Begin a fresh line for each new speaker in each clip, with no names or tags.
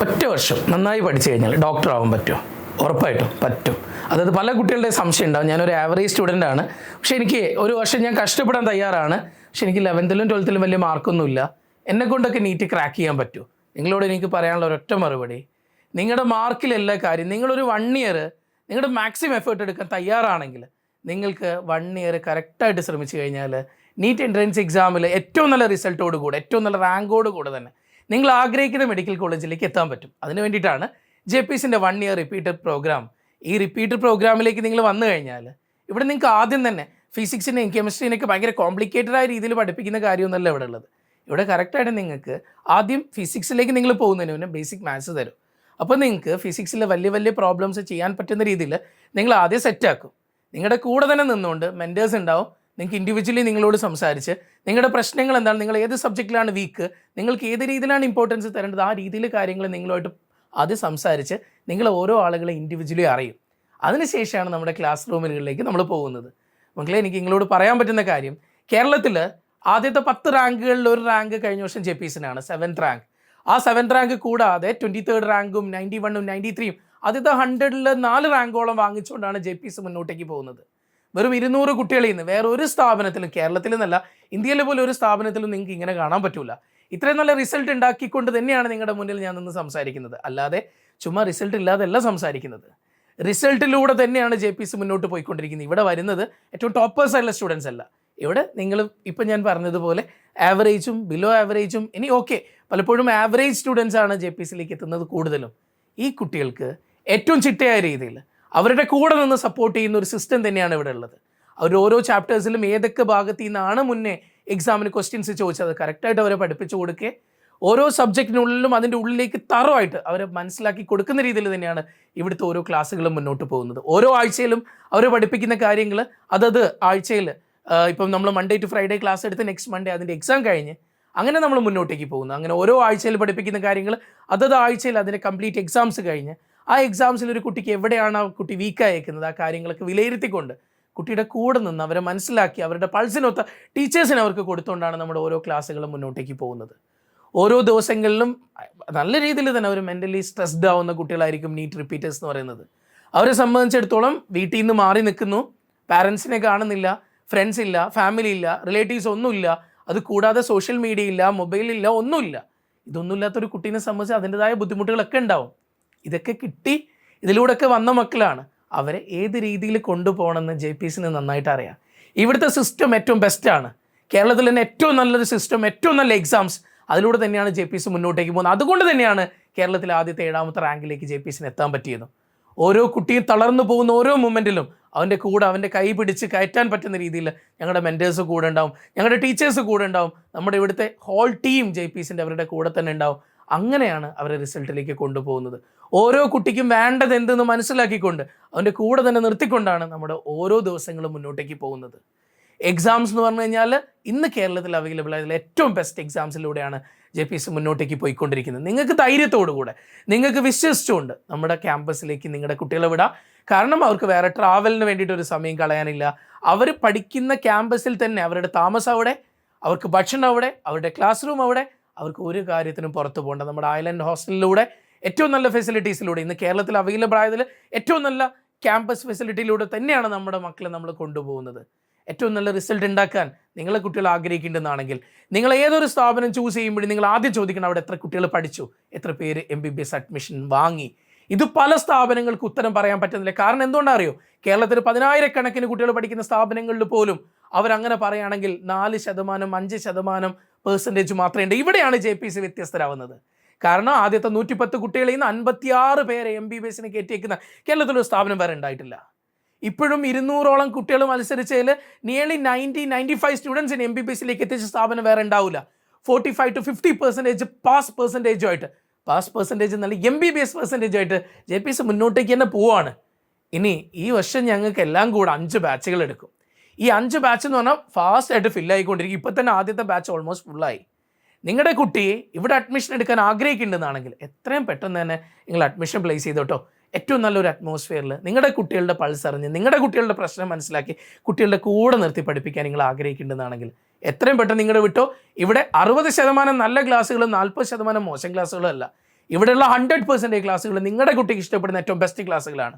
ഒറ്റ വർഷം നന്നായി പഠിച്ചു കഴിഞ്ഞാൽ ഡോക്ടർ ആവാൻ പറ്റുമോ? ഉറപ്പായിട്ടും പറ്റും. അതായത് പല കുട്ടികളുടെ സംശയം ഉണ്ടാവും, ഞാനൊരു ആവറേജ് സ്റ്റുഡൻ്റ് ആണ്, പക്ഷേ എനിക്ക് ഒരു വർഷം ഞാൻ കഷ്ടപ്പെടാൻ തയ്യാറാണ്, പക്ഷേ എനിക്ക് 11ലും 12ലും വലിയ മാർക്കൊന്നുമില്ല, എന്നെ കൊണ്ടൊക്കെ നീറ്റ് ക്രാക്ക് ചെയ്യാൻ പറ്റുമോ? നിങ്ങളോട് എനിക്ക് പറയാനുള്ള ഒരൊറ്റ മറുപടി, നിങ്ങളുടെ മാർക്കിലല്ല കാര്യം. നിങ്ങളൊരു 1 ഇയർ നിങ്ങളുടെ മാക്സിമം എഫേർട്ട് എടുക്കാൻ തയ്യാറാണെങ്കിൽ നിങ്ങൾക്ക് 1 ഇയർ കറക്റ്റായിട്ട് ശ്രമിച്ചു കഴിഞ്ഞാൽ നീറ്റ് എൻട്രൻസ് എക്സാമിൽ ഏറ്റവും നല്ല റിസൾട്ടോട് കൂടെ, ഏറ്റവും നല്ല റാങ്കോട് കൂടെ തന്നെ നിങ്ങൾ ആഗ്രഹിക്കുന്ന മെഡിക്കൽ കോളേജിലേക്ക് എത്താൻ പറ്റും. അതിന് വേണ്ടിയിട്ടാണ് JPCൻ്റെ 1 ഇയർ റിപ്പീറ്റഡ് പ്രോഗ്രാം. ഈ റിപ്പീറ്റഡ് പ്രോഗ്രാമിലേക്ക് നിങ്ങൾ വന്നു കഴിഞ്ഞാൽ ഇവിടെ നിങ്ങൾക്ക് ആദ്യം തന്നെ ഫിസിക്സിനെയും കെമിസ്ട്രീനെയൊക്കെ ഭയങ്കര കോംപ്ലിക്കേറ്റഡ് ആയ രീതിയിൽ പഠിപ്പിക്കുന്ന കാര്യമൊന്നുമല്ല ഇവിടെ ഉള്ളത്. ഇവിടെ കറക്റ്റായിട്ട് നിങ്ങൾക്ക് ആദ്യം ഫിസിക്സിലേക്ക് നിങ്ങൾ പോകുന്നതിന് മുന്നേ ബേസിക് മാത്സ് തരും. അപ്പോൾ നിങ്ങൾക്ക് ഫിസിക്സിലെ വലിയ വലിയ പ്രോബ്ലംസ് ചെയ്യാൻ പറ്റുന്ന രീതിയിൽ നിങ്ങൾ ആദ്യം സെറ്റാക്കും. നിങ്ങളുടെ കൂടെ തന്നെ നിന്നുകൊണ്ട് മെൻറ്റേഴ്സ് ഉണ്ടാവും. നിങ്ങൾക്ക് ഇൻഡിവിജ്വലി നിങ്ങളോട് സംസാരിച്ച് നിങ്ങളുടെ പ്രശ്നങ്ങൾ എന്താണ്, നിങ്ങൾ ഏത് സബ്ജക്റ്റിലാണ് വീക്ക്, നിങ്ങൾക്ക് ഏത് രീതിയിലാണ് ഇമ്പോർട്ടൻസ് തരേണ്ടത്, ആ രീതിയിൽ കാര്യങ്ങൾ നിങ്ങളുമായിട്ട് ആദ്യം സംസാരിച്ച് നിങ്ങൾ ഓരോ ആളുകളെ ഇൻഡിവിജ്വലി അറിയും. അതിനുശേഷമാണ് നമ്മുടെ ക്ലാസ് റൂമുകളിലേക്ക് നമ്മൾ പോകുന്നത്. മക്കളെ, എനിക്ക് നിങ്ങളോട് പറയാൻ പറ്റുന്ന കാര്യം, കേരളത്തിൽ ആദ്യത്തെ 10 റാങ്കുകളിൽ ഒരു റാങ്ക് കഴിഞ്ഞ വർഷം JPCനാണ്, 7th റാങ്ക്. ആ 7th റാങ്ക് കൂടാതെ 23rd റാങ്കും 91ഉം 93ഉം ആദ്യത്തെ 100ൽ 4 റാങ്കോളം വാങ്ങിച്ചുകൊണ്ടാണ് JPC മുന്നോട്ടേക്ക് പോകുന്നത്. വെറും 200 കുട്ടികളിൽ നിന്ന് വേറെ ഒരു സ്ഥാപനത്തിലും, കേരളത്തിൽ നിന്നല്ല ഇന്ത്യയിലെ പോലെ ഒരു സ്ഥാപനത്തിലും നിങ്ങൾക്ക് ഇങ്ങനെ കാണാൻ പറ്റില്ല. ഇത്രയും നല്ല റിസൾട്ട് ഉണ്ടാക്കിക്കൊണ്ട് തന്നെയാണ് നിങ്ങളുടെ മുന്നിൽ ഞാൻ നിന്ന് സംസാരിക്കുന്നത്. അല്ലാതെ ചുമ്മാ റിസൾട്ട് ഇല്ലാതെയല്ല സംസാരിക്കുന്നത്. റിസൾട്ടിലൂടെ തന്നെയാണ് JPC മുന്നോട്ട് പോയിക്കൊണ്ടിരിക്കുന്നത്. ഇവിടെ വരുന്നത് ഏറ്റവും ടോപ്പേഴ്സ് ആയിട്ടുള്ള സ്റ്റുഡൻസ് അല്ല. ഇവിടെ നിങ്ങൾ ഇപ്പം ഞാൻ പറഞ്ഞതുപോലെ ആവറേജും ബിലോ ആവറേജും, ഇനി ഓക്കെ പലപ്പോഴും ആവറേജ് സ്റ്റുഡൻസാണ് JPCയിലേക്ക് എത്തുന്നത് കൂടുതലും. ഈ കുട്ടികൾക്ക് ഏറ്റവും ചിട്ടയായ രീതിയിൽ അവരുടെ കൂടെ നിന്ന് സപ്പോർട്ട് ചെയ്യുന്ന ഒരു സിസ്റ്റം തന്നെയാണ് ഇവിടെ ഉള്ളത്. അവർ ഓരോ ചാപ്റ്റേഴ്സിലും ഏതൊക്കെ ഭാഗത്തു നിന്നാണ് മുന്നേ എക്സാമിന് ക്വസ്റ്റ്യൻസ് ചോദിച്ചത് കറക്റ്റായിട്ട് അവരെ പഠിപ്പിച്ചു കൊടുക്കുക. ഓരോ സബ്ജക്റ്റിനുള്ളിലും അതിൻ്റെ ഉള്ളിലേക്ക് തറവായിട്ട് അവരെ മനസ്സിലാക്കി കൊടുക്കുന്ന രീതിയിൽ തന്നെയാണ് ഇവിടുത്തെ ഓരോ ക്ലാസ്സുകളും മുന്നോട്ട് പോകുന്നത്. ഓരോ ആഴ്ചയിലും അവർ പഠിപ്പിക്കുന്ന കാര്യങ്ങൾ അതത് ആഴ്ചയിൽ, ഇപ്പം നമ്മൾ മൺഡേ ടു ഫ്രൈഡേ ക്ലാസ് എടുത്ത് നെക്സ്റ്റ് മൺഡേ അതിൻ്റെ എക്സാം കഴിഞ്ഞ് അങ്ങനെ നമ്മൾ മുന്നോട്ടേക്ക് പോകുന്നു. അങ്ങനെ ഓരോ ആഴ്ചയിൽ പഠിപ്പിക്കുന്ന കാര്യങ്ങൾ അതത് ആഴ്ചയിൽ അതിൻ്റെ കംപ്ലീറ്റ് എക്സാംസ് കഴിഞ്ഞ് ആ എക്സാംസിൽ ഒരു കുട്ടിക്ക് എവിടെയാണ് ആ കുട്ടി വീക്കായേക്കുന്നത് ആ കാര്യങ്ങളൊക്കെ വിലയിരുത്തിക്കൊണ്ട് കുട്ടിയുടെ കൂടെ നിന്ന് അവരെ മനസ്സിലാക്കി അവരുടെ പൾസിനൊത്ത ടീച്ചേഴ്സിനെ അവർക്ക് കൊടുത്തുകൊണ്ടാണ് നമ്മുടെ ഓരോ ക്ലാസ്സുകളും മുന്നോട്ടേക്ക് പോകുന്നത്. ഓരോ ദിവസങ്ങളിലും നല്ല രീതിയിൽ തന്നെ അവർ മെൻ്റലി സ്ട്രെസ്ഡ് ആവുന്ന കുട്ടികളായിരിക്കും നീറ്റ് റിപ്പീറ്റേഴ്സ് എന്ന് പറയുന്നത്. അവരെ സംബന്ധിച്ചിടത്തോളം വീട്ടിൽ നിന്ന് മാറി നിൽക്കുന്നു, പാരൻസിനെ കാണുന്നില്ല, ഫ്രണ്ട്സ് ഇല്ല, ഫാമിലി ഇല്ല, റിലേറ്റീവ്സ് ഒന്നുമില്ല, അത് കൂടാതെ സോഷ്യൽ മീഡിയ ഇല്ല, മൊബൈലില്ല, ഒന്നുമില്ല. ഇതൊന്നുമില്ലാത്തൊരു കുട്ടീനെ സംബന്ധിച്ച് അതിൻ്റെതായ ബുദ്ധിമുട്ടുകളൊക്കെ ഉണ്ടാവും. ഇതൊക്കെ കിട്ടി ഇതിലൂടെയൊക്കെ വന്ന മക്കളാണ്. അവരെ ഏത് രീതിയിൽ കൊണ്ടുപോകണമെന്ന് JPCന് നന്നായിട്ട് അറിയാം. ഇവിടുത്തെ സിസ്റ്റം ഏറ്റവും ബെസ്റ്റാണ്. കേരളത്തിൽ തന്നെ ഏറ്റവും നല്ലൊരു സിസ്റ്റം, ഏറ്റവും നല്ല എക്സാംസ്, അതിലൂടെ തന്നെയാണ് JPC മുന്നോട്ടേക്ക് പോകുന്നത്. അതുകൊണ്ട് തന്നെയാണ് കേരളത്തിലെ ആദ്യത്തെ 7ാമത്തെ റാങ്കിലേക്ക് JPCന് എത്താൻ പറ്റിയത്. ഓരോ കുട്ടിയും തളർന്നു പോകുന്ന ഓരോ മൊമെൻറ്റിലും അവൻ്റെ കൂടെ അവൻ്റെ കൈ പിടിച്ച് കയറ്റാൻ പറ്റുന്ന രീതിയിൽ ഞങ്ങളുടെ മെൻറ്റേഴ്സ് കൂടെ ഉണ്ടാവും, ഞങ്ങളുടെ ടീച്ചേഴ്സ് കൂടെ ഉണ്ടാവും, നമ്മുടെ ഇവിടുത്തെ ഹോൾ ടീം JPCൻ്റെ അവരുടെ കൂടെ തന്നെ ഉണ്ടാവും. അങ്ങനെയാണ് അവരെ റിസൾട്ടിലേക്ക് കൊണ്ടുപോകുന്നത്. ഓരോ കുട്ടിക്കും വേണ്ടത് എന്തെന്ന് മനസ്സിലാക്കിക്കൊണ്ട് അവൻ്റെ കൂടെ തന്നെ നിർത്തിക്കൊണ്ടാണ് നമ്മുടെ ഓരോ ദിവസങ്ങളും മുന്നോട്ടേക്ക് പോകുന്നത്. എക്സാംസ് എന്ന് പറഞ്ഞു കഴിഞ്ഞാൽ ഇന്ന് കേരളത്തിൽ അവൈലബിൾ ആയിട്ടുള്ള ഏറ്റവും ബെസ്റ്റ് എക്സാംസിലൂടെയാണ് JPC മുന്നോട്ടേക്ക് പോയിക്കൊണ്ടിരിക്കുന്നത്. നിങ്ങൾക്ക് ധൈര്യത്തോടു കൂടെ, നിങ്ങൾക്ക് വിശ്വസിച്ചുകൊണ്ട് നമ്മുടെ ക്യാമ്പസിലേക്ക് നിങ്ങളുടെ കുട്ടികളെ വിടാം. കാരണം അവർക്ക് വേറെ ട്രാവലിന് വേണ്ടിയിട്ടൊരു സമയം കളയാനില്ല. അവർ പഠിക്കുന്ന ക്യാമ്പസിൽ തന്നെ അവരുടെ താമസം അവിടെ, അവർക്ക് ഭക്ഷണം അവിടെ, അവരുടെ ക്ലാസ് റൂം അവിടെ, അവർക്ക് ഒരു കാര്യത്തിനും പുറത്തു പോകേണ്ട. നമ്മുടെ ഐലൻഡ് ഹോസ്റ്റലിലൂടെ ഏറ്റവും നല്ല ഫെസിലിറ്റീസിലൂടെ ഇന്ന് കേരളത്തിൽ അവൈലബിൾ ആയതിൽ ഏറ്റവും നല്ല ക്യാമ്പസ് ഫെസിലിറ്റിയിലൂടെ തന്നെയാണ് നമ്മുടെ മക്കളെ നമ്മൾ കൊണ്ടുപോകുന്നത്. ഏറ്റവും നല്ല റിസൾട്ട് ഉണ്ടാക്കാൻ നിങ്ങളെ കുട്ടികൾ ആഗ്രഹിക്കേണ്ടതാണെങ്കിൽ നിങ്ങൾ ഏതൊരു സ്ഥാപനം ചൂസ് ചെയ്യുമ്പോഴും നിങ്ങൾ ആദ്യം ചോദിക്കണം അവിടെ എത്ര കുട്ടികൾ പഠിച്ചു, എത്ര പേര് MBBS അഡ്മിഷൻ വാങ്ങി. ഇത് പല സ്ഥാപനങ്ങൾക്ക് ഉത്തരം പറയാൻ പറ്റുന്നില്ല. കാരണം എന്തുകൊണ്ടാണ് അറിയോ? കേരളത്തിൽ 10,000-കണക്കിന് കുട്ടികൾ പഠിക്കുന്ന സ്ഥാപനങ്ങളിൽ പോലും അവരങ്ങനെ പറയുകയാണെങ്കിൽ 4%, 5% മാത്രമേ ഉണ്ട്. ഇവിടെയാണ് JPC വ്യത്യസ്തരാവുന്നത്. കാരണം ആദ്യത്തെ 110 കുട്ടികളിൽ നിന്ന് 56 പേരെ MBBSന് കയറ്റിയേക്കുന്ന കേരളത്തിലൊരു സ്ഥാപനം വേറെ ഉണ്ടായിട്ടില്ല. ഇപ്പോഴും 200ഓളം കുട്ടികൾ മത്സരിച്ചതിൽ നിയർലി 90-95 സ്റ്റുഡൻസിന് MBBSയിലേക്ക് എത്തിച്ച സ്ഥാപനം വേറെ ഉണ്ടാവില്ല. 45-50% പാസ് പെർസെൻറ്റേജുമായിട്ട്, പാസ് പെർസെൻറ്റേജ് എന്നല്ല MBBS പെർസെൻറ്റേജുമായിട്ട് JPC മുന്നോട്ടേക്ക് തന്നെ പോവാണ്. ഇനി ഈ വർഷം ഞങ്ങൾക്ക് എല്ലാം കൂടെ 5 ബാച്ചുകൾ എടുക്കും. ഈ 5 ബാച്ച് എന്ന് പറഞ്ഞാൽ ഫാസ്റ്റായിട്ട് ഫില്ലായിക്കൊണ്ടിരിക്കും. ഇപ്പോൾ തന്നെ ആദ്യത്തെ ബാച്ച് ഓൾമോസ്റ്റ് ഫുള്ളായി. നിങ്ങളുടെ കുട്ടി ഇവിടെ അഡ്മിഷൻ എടുക്കാൻ ആഗ്രഹിക്കുന്നുണ്ടെന്നാണെങ്കിൽ എത്രയും പെട്ടെന്ന് തന്നെ നിങ്ങൾ അഡ്മിഷൻ പ്ലേസ് ചെയ്തോട്ടോ. ഏറ്റവും നല്ലൊരു അറ്റ്മോസ്ഫിയറിൽ നിങ്ങളുടെ കുട്ടികളുടെ പൾസ് അറിഞ്ഞ് നിങ്ങളുടെ കുട്ടികളുടെ പ്രശ്നം മനസ്സിലാക്കി കുട്ടികളുടെ കൂടെ നിർത്തി പഠിപ്പിക്കാൻ നിങ്ങൾ ആഗ്രഹിക്കുന്നുണ്ടെന്നാണെങ്കിൽ എത്രയും പെട്ടെന്ന് നിങ്ങളുടെ വിട്ടോ. ഇവിടെ 60% നല്ല ക്ലാസ്സുകളും 40% മോശം ക്ലാസ്സുകളും അല്ല. ഇവിടെയുള്ള 100% ക്ലാസ്സുകൾ നിങ്ങളുടെ കുട്ടിക്ക് ഇഷ്ടപ്പെടുന്ന ഏറ്റവും ബെസ്റ്റ് ക്ലാസ്സുകളാണ്.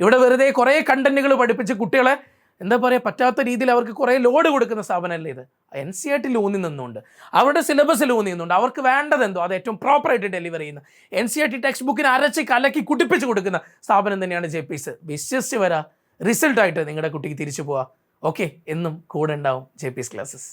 ഇവിടെ വെറുതെ കുറേ കണ്ടന്റുകൾ പഠിപ്പിച്ച് കുട്ടികളെ എന്താ പറയുക പറ്റാത്ത രീതിയിൽ അവർക്ക് കുറേ ലോഡ് കൊടുക്കുന്ന സ്ഥാപനമല്ലേ ഇത്. NCERT ഊന്നി നിന്നുകൊണ്ട് അവരുടെ സിലബസിൽ ഊന്നി നിന്നുകൊണ്ട് അവർക്ക് വേണ്ടതെന്തോ അത് ഏറ്റവും പ്രോപ്പറായിട്ട് ഡെലിവർ ചെയ്യുന്ന NCERT ടെക്സ്റ്റ് ബുക്കിന് അരച്ച് കലക്കി കുടിപ്പിച്ച് കൊടുക്കുന്ന സ്ഥാപനം തന്നെയാണ് JPs. വിശ്വസിച്ച് വരാ, റിസൾട്ടായിട്ട് നിങ്ങളുടെ കുട്ടിക്ക് തിരിച്ചു പോവാ. ഓക്കെ, എന്നും കൂടെ ഉണ്ടാവും JPs ക്ലാസ്സസ്.